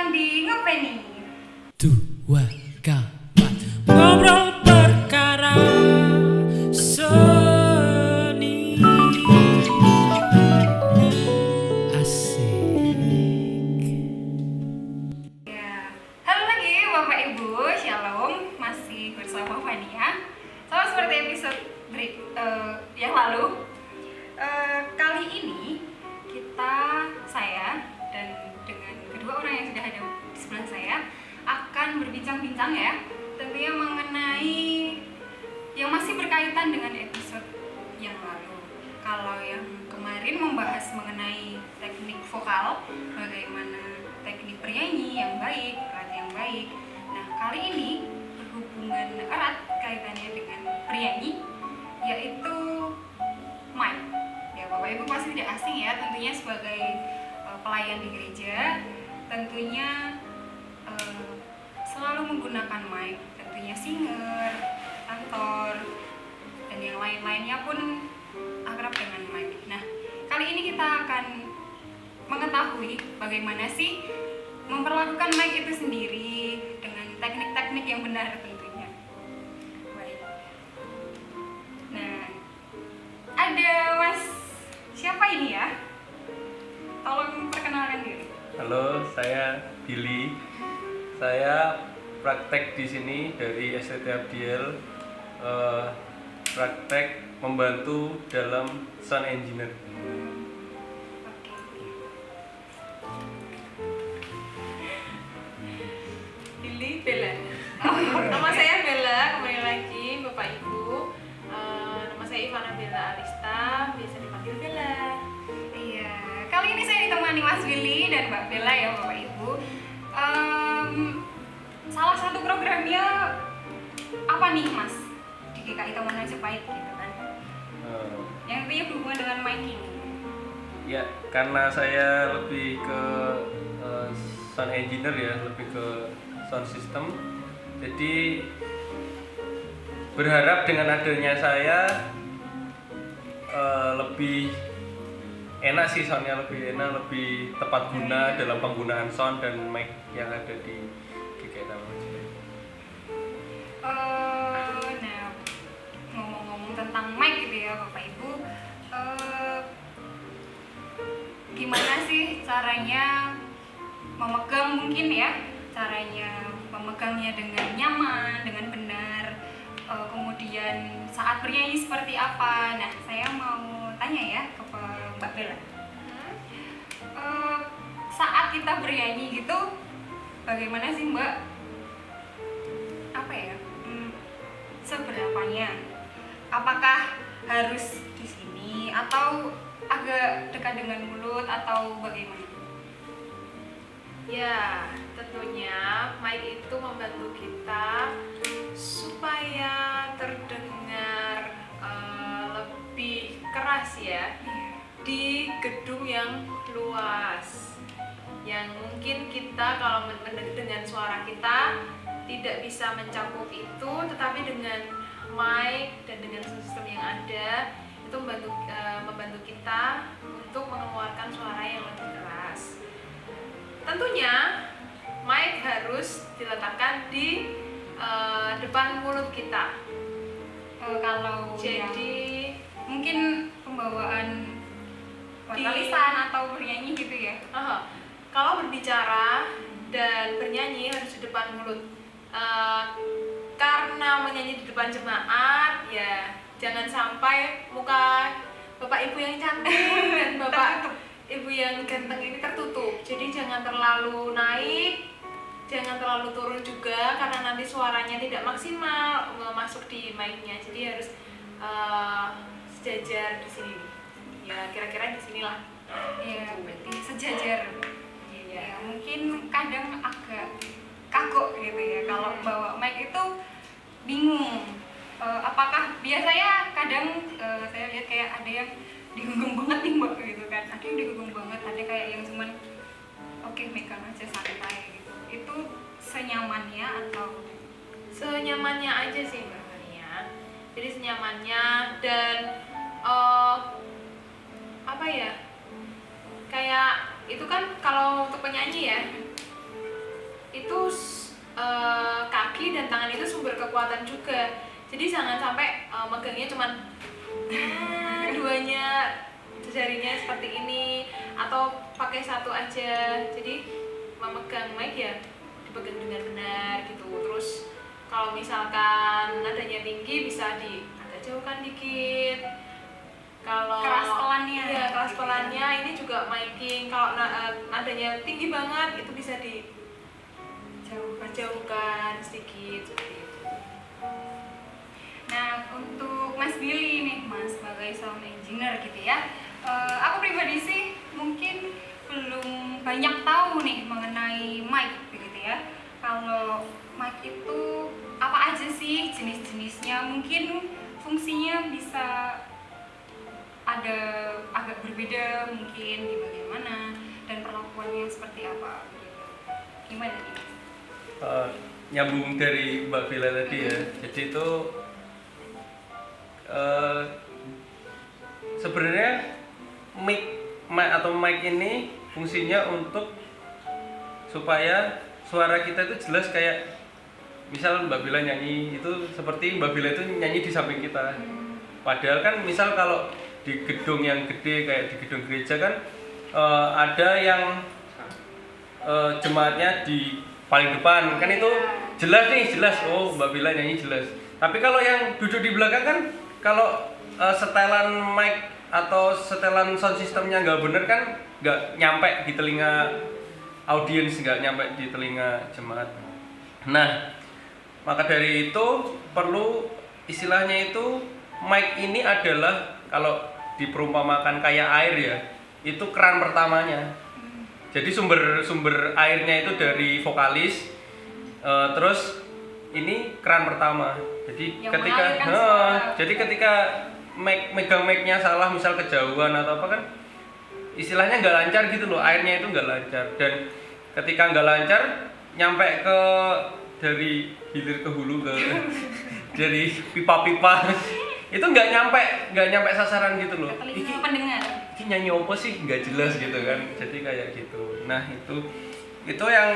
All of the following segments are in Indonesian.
datang di Ngopeni. Dua, empat. Ngobrol perkara seni. Asik. Ya, halo lagi Bapak Ibu, Shalom, masih bersama Fania. Sama seperti episode yang lalu. Kali ini saya dan dengan kedua orang yang sudah ada di sebelah saya akan berbincang-bincang ya, tentunya mengenai yang masih berkaitan dengan episode yang lalu. Kalau yang kemarin membahas mengenai teknik vokal, bagaimana teknik bernyanyi yang baik, peran yang baik. Nah, kali ini berhubungan erat kaitannya dengan bernyanyi, yaitu mic. Ya, Bapak Ibu pasti tidak asing ya, tentunya sebagai pelayan di gereja, tentunya selalu menggunakan mic, tentunya singer, kantor, dan yang lain-lainnya pun akrab dengan mic. Nah, kali ini kita akan mengetahui bagaimana sih memperlakukan mic itu sendiri dengan teknik-teknik yang benar tentunya. Baik. Nah, ada Mas siapa ini ya? Tolong perkenalkan diri. Halo, saya Billy. Saya praktek di sini dari STT Abdiel. Praktek membantu dalam sound engineer. Billy Bella. Nama saya Bella, kembali lagi Bapak Ibu. Nama saya Ivana Bella Arista, biasa dipanggil Bella. Iya, kali ini saya ditemani Mas Willy dan Mbak Bella ya Bapak Ibu. Salah satu programnya apa nih Mas di GKI Taman Majapahit gitu kan? Yang tentunya berhubungan dengan miking. Ya, karena saya lebih ke sound engineer ya, lebih ke sound system. Jadi berharap dengan adanya saya lebih enak sih, soundnya lebih enak, lebih tepat guna dalam penggunaan sound dan mic yang ada di GKI Taman Majapahit. Nah, ngomong-ngomong tentang mic gitu ya Bapak Ibu, gimana sih caranya memegang, mungkin ya caranya memegangnya dengan nyaman, dengan benar, kemudian saat bernyanyi seperti apa. Nah, saya mau tanya ya ke Mbak Bella, saat kita bernyanyi gitu bagaimana sih Mbak, apa ya, seberapanya, apakah harus di sini atau agak dekat dengan mulut atau bagaimana? Ya, tentunya mic itu membantu kita supaya terdengar lebih keras ya di gedung yang luas. Yang mungkin kita kalau dengan suara kita tidak bisa mencakup itu, tetapi dengan mic dan dengan sistem yang ada itu membantu kita untuk mengeluarkan suara yang lebih keras. Tentunya mic harus diletakkan di depan mulut kita. Kalau Jadi mungkin pembawaan vokalisan atau bernyanyi gitu ya. Kalau berbicara dan bernyanyi harus di depan mulut. Karena menyanyi di depan jemaat, ya jangan sampai muka Bapak Ibu yang cantik dan Bapak Ibu yang ganteng ini tertutup. Jadi jangan terlalu naik, jangan terlalu turun juga, karena nanti suaranya tidak maksimal masuk di mic-nya. Jadi harus sejajar di sini. Ya kira-kira di sinilah. Ya, berarti sejajar. Ya, mungkin kadang agak kagok gitu ya kalau bawa mic itu bingung. Apakah biasanya kadang saya lihat kayak ada yang digenggam banget nih Mbak gitu kan, ada yang digenggam banget, ada kayak yang cuman oke, megang aja santai gitu. Itu senyamannya atau Senyamannya aja sih Mbak Mania. Jadi senyamannya dan apa ya, kayak itu kan kalau untuk penyanyi ya, itu kaki dan tangan itu sumber kekuatan juga. Jadi jangan sampai megangnya cuman duanya jarinya seperti ini atau pakai satu aja. Jadi memegang mic ya dipegang dengan benar gitu. Terus kalau misalkan nadanya tinggi bisa agak jauhkan dikit. Kalau Keras pelannya. Iya, keras pelannya ini juga miking. Kalau nadanya tinggi banget itu bisa dijauhkan sedikit seperti itu. Nah, untuk Mas Billy nih, Mas sebagai sound engineer gitu ya. Aku pribadi sih mungkin belum banyak tahu nih mengenai mic begitu ya. Kalau mic itu apa aja sih jenis-jenisnya? Mungkin fungsinya bisa ada agak berbeda mungkin di bagian mana dan perlakuannya seperti apa gitu. Gimana nih? Nyambung dari Mbak Vila tadi ya. Jadi itu sebenarnya mic atau mic ini fungsinya untuk supaya suara kita itu jelas, kayak misal Mbak Bila nyanyi itu seperti Mbak Bila itu nyanyi di samping kita. Padahal kan misal kalau di gedung yang gede kayak di gedung gereja kan ada yang jemaatnya di paling depan kan, itu jelas nih, jelas oh Mbak Bila nyanyi jelas. Tapi kalau yang duduk di belakang kan, kalau setelan mic atau setelan sound systemnya nggak bener kan, nggak nyampe di telinga audiens, nggak nyampe di telinga jemaat. Nah, maka dari itu perlu istilahnya itu mic ini adalah kalau diperumpamakan kayak air ya, itu keran pertamanya. Jadi sumber airnya itu dari vokalis, terus ini keran pertama. Jadi Yang ketika megang mic-nya salah, misal kejauhan atau apa kan, istilahnya nggak lancar gitu loh, airnya itu nggak lancar. Dan ketika nggak lancar, nyampe ke dari hilir ke hulu ke dari pipa-pipa itu nggak nyampe sasaran gitu loh. Telinga pendengar. Ini nyanyi apa sih, nggak jelas gitu kan. Jadi kayak gitu. Nah itu yang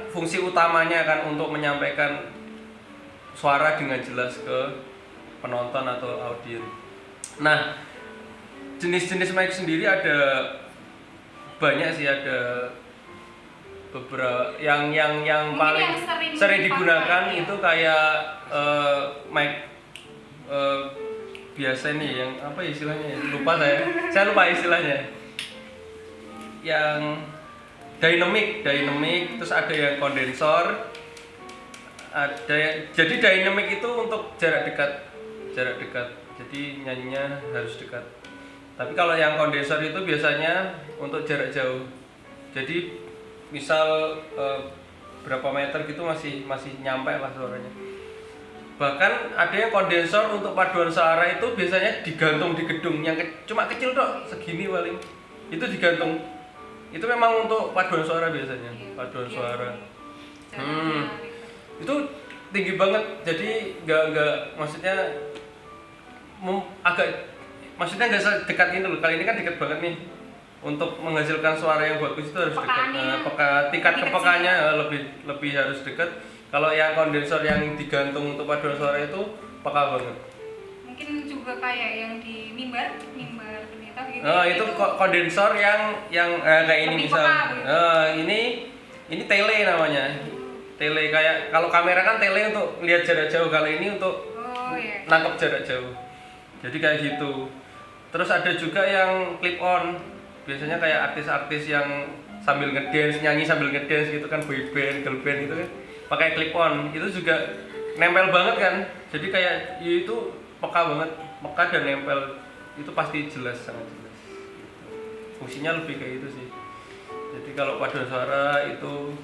fungsi utamanya kan untuk menyampaikan suara dengan jelas ke penonton atau audiens. Nah, jenis-jenis mic sendiri ada banyak sih, ada beberapa yang Mungkin paling yang sering digunakan dipakai, itu kayak mic biasa nih, yang apa istilahnya? Lupa saya lupa istilahnya. Yang dynamic, terus ada yang kondensor. Jadi dynamic itu untuk jarak dekat. Jadi nyanyinya harus dekat. Tapi kalau yang kondensor itu biasanya untuk jarak jauh. Jadi misal berapa meter gitu masih nyampe lah suaranya. Bahkan ada yang kondensor untuk paduan suara itu biasanya digantung di gedung yang cuma kecil dok, segini paling. Itu digantung. Itu memang untuk paduan suara biasanya, paduan suara. Itu tinggi banget, jadi nggak maksudnya maksudnya nggak sedekat ini loh. Kali ini kan dekat banget nih. Untuk menghasilkan suara yang bagus itu harus dekat. Tingkat kepekaannya lebih harus dekat. Kalau yang kondensor yang digantung untuk paduan suara itu peka banget. Mungkin juga kayak yang di mimbar pendeta gitu. Itu kondensor yang kayak ini misal. Ini tele namanya. Tele kayak kalau kamera kan tele untuk lihat jarak jauh, kalau ini untuk nangkep jarak jauh. Jadi kayak gitu. Terus ada juga yang clip on. Biasanya kayak artis-artis yang sambil ngedance, nyanyi sambil ngedance gitu kan, boy band, girl band gitu kan. Pakai clip on. Itu juga nempel banget kan. Jadi kayak itu peka banget, peka dan nempel. Itu pasti jelas, sangat jelas. Fungsinya lebih kayak gitu sih. Jadi kalau paduan suara itu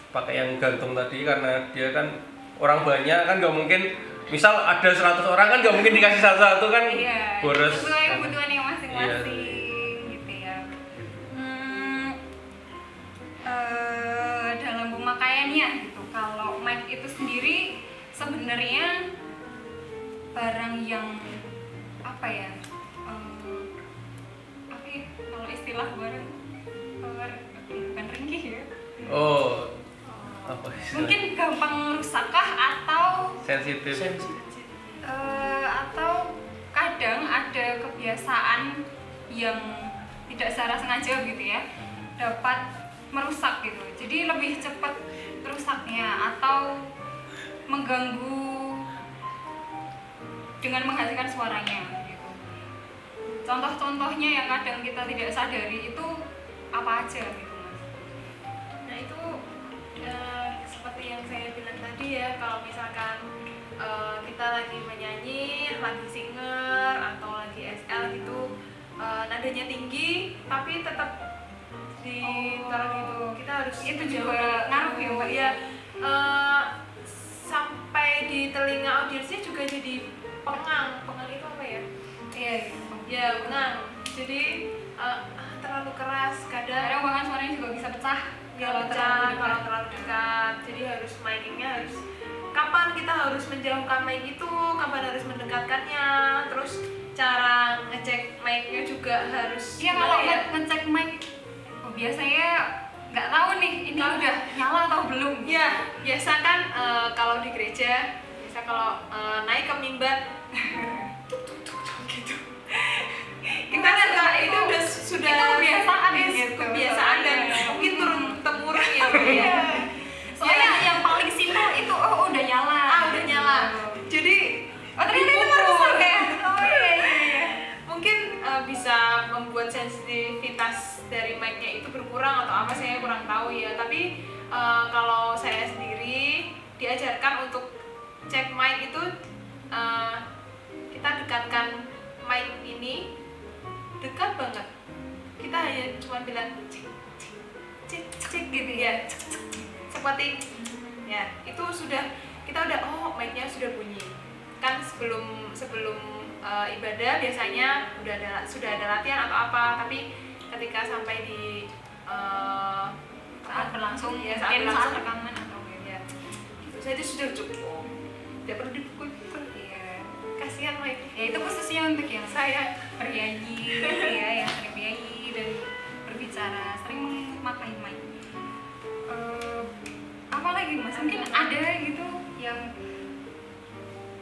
pakai yang gantung tadi, karena dia kan orang banyak kan, nggak mungkin misal ada 100 orang kan nggak mungkin dikasih satu-satu kan, boros. Sesuai kebutuhan yang masing-masing gitu ya. Dalam pemakaiannya gitu, kalau mic itu sendiri sebenarnya barang yang apa ya? Kalau istilah barang bukan ringkih ya. Oh, apa istilahnya? Mungkin gampang rusak kah atau Sensitif. atau kadang ada kebiasaan yang tidak secara sengaja gitu ya dapat merusak gitu, jadi lebih cepat rusaknya atau mengganggu dengan menghasilkan suaranya gitu. Contoh-contohnya yang kadang kita tidak sadari itu apa aja gitu Mas? Nah itu seperti yang saya bilang tadi ya, kalau misalkan kita lagi menyanyi, lagi singer atau lagi SL gitu, nadanya tinggi tapi tetap ditaruh gitu, kita harus Itu jauh juga dari ngaruh ya, Mbak? ya, sampai di telinga audiensnya juga jadi pengang itu apa ya? Iya, Ya pengang, jadi terlalu keras kadang kadang bahkan suaranya juga bisa pecah kalau terlalu dekat. Jadi harus micingnya harus kapan kita harus menjauhkan mic itu, kapan harus mendekatkannya, terus cara ngecek mic-nya juga harus Iya, kalau gimana ya? ngecek mic biasanya nggak tahu nih ini udah nyala atau belum. Ya biasa kan kalau di gereja biasa kalau naik ke mimbar gitu kita itu udah sudah itu kebiasaan gitu. kebiasaan dan mungkin turun temurun ya Bu, ya. Soalnya yang paling simpel itu udah nyala. Udah nyala. Jadi Ternyata itu merusak ya. Oh iya. Mungkin bisa membuat sensitivitas dari mic-nya itu berkurang atau apa, saya kurang tahu ya. Tapi kalau saya sendiri diajarkan untuk cek mic itu kita dekatkan mic ini dekat banget. Kita hanya cuma bilang cek cek cek cek gitu ya. Seperti ya, itu sudah kita udah mic-nya sudah bunyi. Kan sebelum ibadah biasanya sudah ada latihan atau apa, tapi ketika sampai di Saat berlangsung ya mungkin saat saat rekaman atau ya itu saja sudah cukup, tidak perlu dipukul-pukul. iya. Kasihan mic. Ya itu khususnya untuk yang Saya bernyanyi ya, yang sering bernyanyi dan berbicara, sering memakai mic. Apa lagi Mas? Mungkin ada gitu yang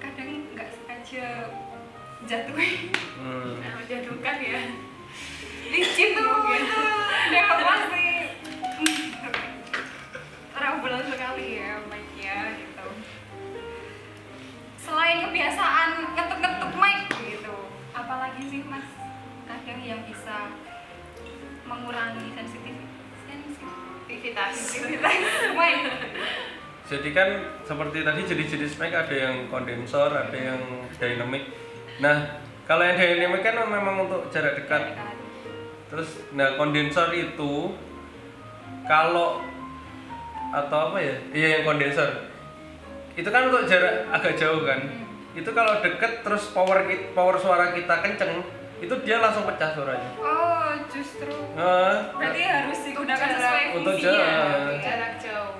kadang nggak sengaja jatuh. menjatuhkan ya. Licin tuh gitu. Udah pasti trouble sekali ya mic-nya gitu. Selain kebiasaan ngetuk-ngetuk mic gitu, apalagi sih Mas kadang yang bisa mengurangi Sensitivitas. mic? Jadi kan seperti tadi jenis-jenis mic ada yang kondensor, ada yang dynamic. Nah, kalau yang dynamic kan memang untuk jarak dekat. Terus, nah kondensor itu kalau atau apa ya? Iya yang kondensor. Itu kan untuk jarak agak jauh kan. Itu kalau deket terus power suara kita kenceng, itu dia langsung pecah suaranya. Oh, justru. Berarti harus digunakan Jarak. sesuai Untuk fungsinya. Jarak jauh.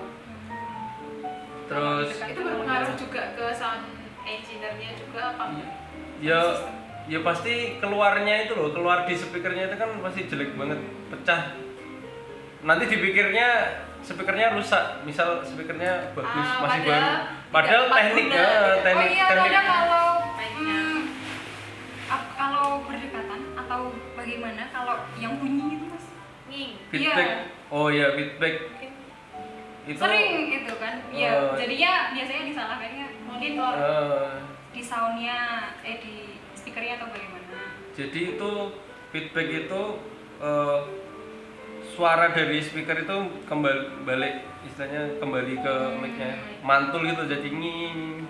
Terus Itu berpengaruh juga ke sound engineer-nya juga apa? ya pasti keluarnya itu loh, keluar di speakernya itu kan pasti jelek banget, pecah. Nanti dipikirnya speakernya rusak, misal speakernya bagus masih baru, padahal tekniknya Oh iya, kadang kalau Mic-nya. kalau berdekatan atau bagaimana kalau yang bunyi itu Mas? Nging. feedback. Iya. Oh ya feedback itu Sering gitu kan. Iya, Oh. jadinya biasanya disalahkannya monitor eh, di soundnya, di speakernya atau bagaimana. jadi itu feedback itu suara dari speaker itu kembali balik, istilahnya kembali ke mic-nya, mantul gitu jadi nging.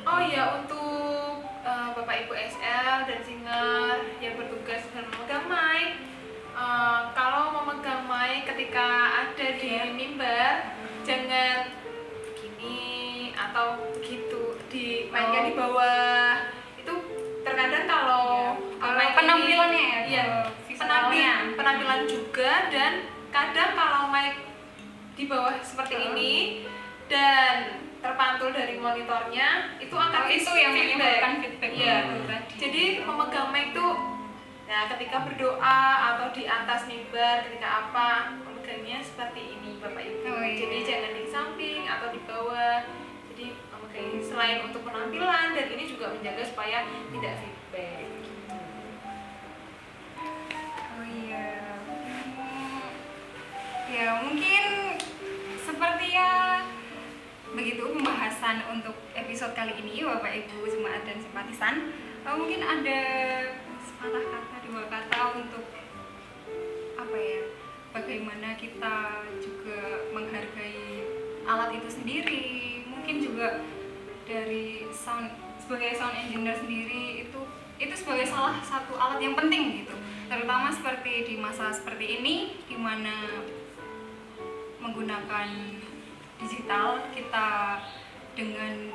Oh iya, untuk Bapak Ibu SL dan singer yang bertugas dan memegang mic, kalau memegang mic ketika ada di mimbar, jangan begini atau begitu, di mic-nya di bawah. Itu terkadang kalau mic penampilannya ya, iya, visualnya. penampilan juga, dan kadang kalau mic di bawah seperti ini dan terpantul dari monitornya itu akan Itu yang menyebabkan feedback Iya. itu tadi. Jadi memegang mic itu Nah, ketika berdoa atau di atas mimbar, ketika apa, memegangnya seperti ini Bapak Ibu. Oh, iya. Jadi jangan di samping atau di bawah. Jadi memegangnya selain untuk penampilan dan ini juga menjaga supaya tidak feedback. Oh iya. Ya mungkin seperti ya begitu pembahasan untuk episode kali ini Bapak Ibu jemaat dan simpatisan. Mungkin ada sepatah kata, dua kata untuk apa ya? Bagaimana kita juga menghargai alat itu sendiri. Mungkin juga dari sebagai sound engineer sendiri itu sebagai salah satu alat yang penting gitu. Terutama seperti di masa seperti ini di mana menggunakan digital, kita dengan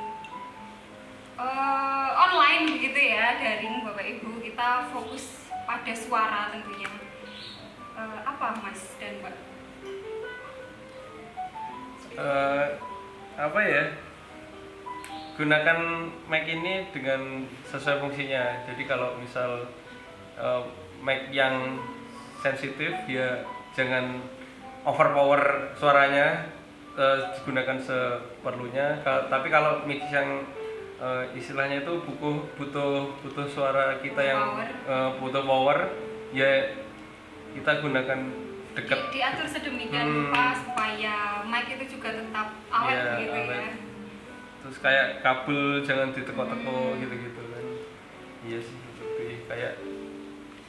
online begitu ya, daring Bapak Ibu, kita fokus pada suara tentunya. Apa Mas dan Mbak? Apa ya? Gunakan mic ini dengan sesuai fungsinya. Jadi kalau misal mic yang sensitif ya jangan overpower suaranya, digunakan seperlunya. Tapi kalau mic yang istilahnya itu butuh suara kita yang butuh power, ya kita gunakan dekat. Diatur sedemikian rupa supaya mic itu juga tetap awet Ya, gitu awet. ya. Terus kayak kabel jangan diteko-teko gitu-gitu kan. Iya sih, lebih kayak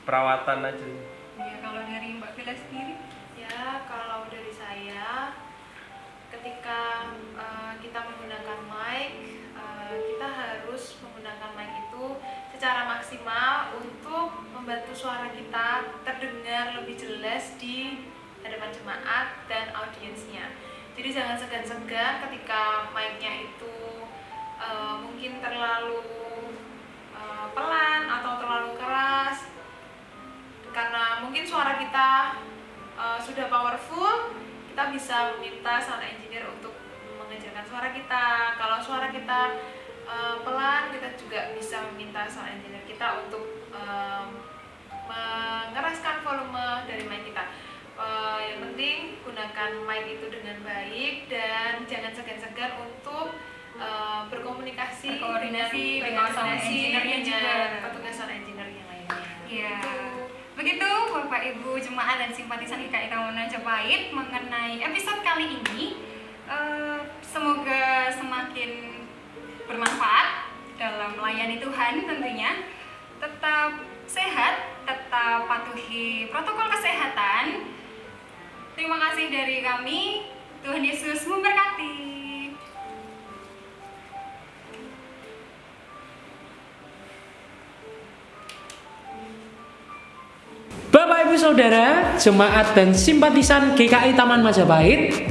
perawatan aja. Ya kalau dari Mbak Bella sendiri? Ya, kalau dari saya, ketika kita menggunakan mic, kita harus menggunakan mic itu secara maksimal untuk membantu suara kita terdengar lebih jelas di hadapan jemaat dan audiensnya. Jadi jangan segan-segan ketika mic-nya itu mungkin terlalu pelan atau terlalu keras, karena mungkin suara kita sudah powerful, kita bisa meminta sound engineer untuk mengejarkan suara kita. Kalau suara kita pelan, kita juga bisa meminta sound engineer kita untuk mengeraskan volume dari mic kita. Yang penting gunakan mic itu dengan baik dan jangan segan-segan untuk berkomunikasi dengan sound engineer-nya juga. petugas sound engineer yang lainnya. Ya, begitu Bapak Ibu jemaat dan simpatisan GKI Taman Majapahit mengenai episode kali ini. Semoga semakin bermanfaat dalam melayani Tuhan tentunya. Tetap sehat, tetap patuhi protokol kesehatan. Terima kasih dari kami. Tuhan Yesus memberkati. Bapak Ibu Saudara, jemaat dan simpatisan GKI Taman Majapahit,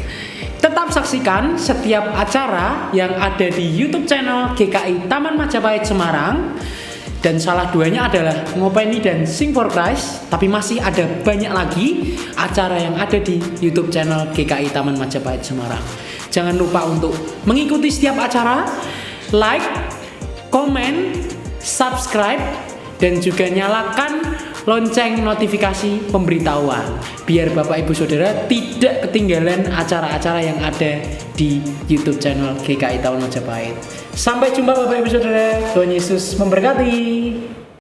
tetap saksikan setiap acara yang ada di YouTube channel GKI Taman Majapahit Semarang. Dan salah duanya adalah Ngopeni dan Sing for Christ. Tapi masih ada banyak lagi acara yang ada di YouTube channel GKI Taman Majapahit Semarang. Jangan lupa untuk mengikuti setiap acara, like, komen, subscribe, dan juga nyalakan lonceng notifikasi pemberitahuan biar Bapak Ibu Saudara tidak ketinggalan acara-acara yang ada di YouTube channel GKI Taman Majapahit. Sampai jumpa Bapak Ibu Saudara. Tuhan Yesus memberkati.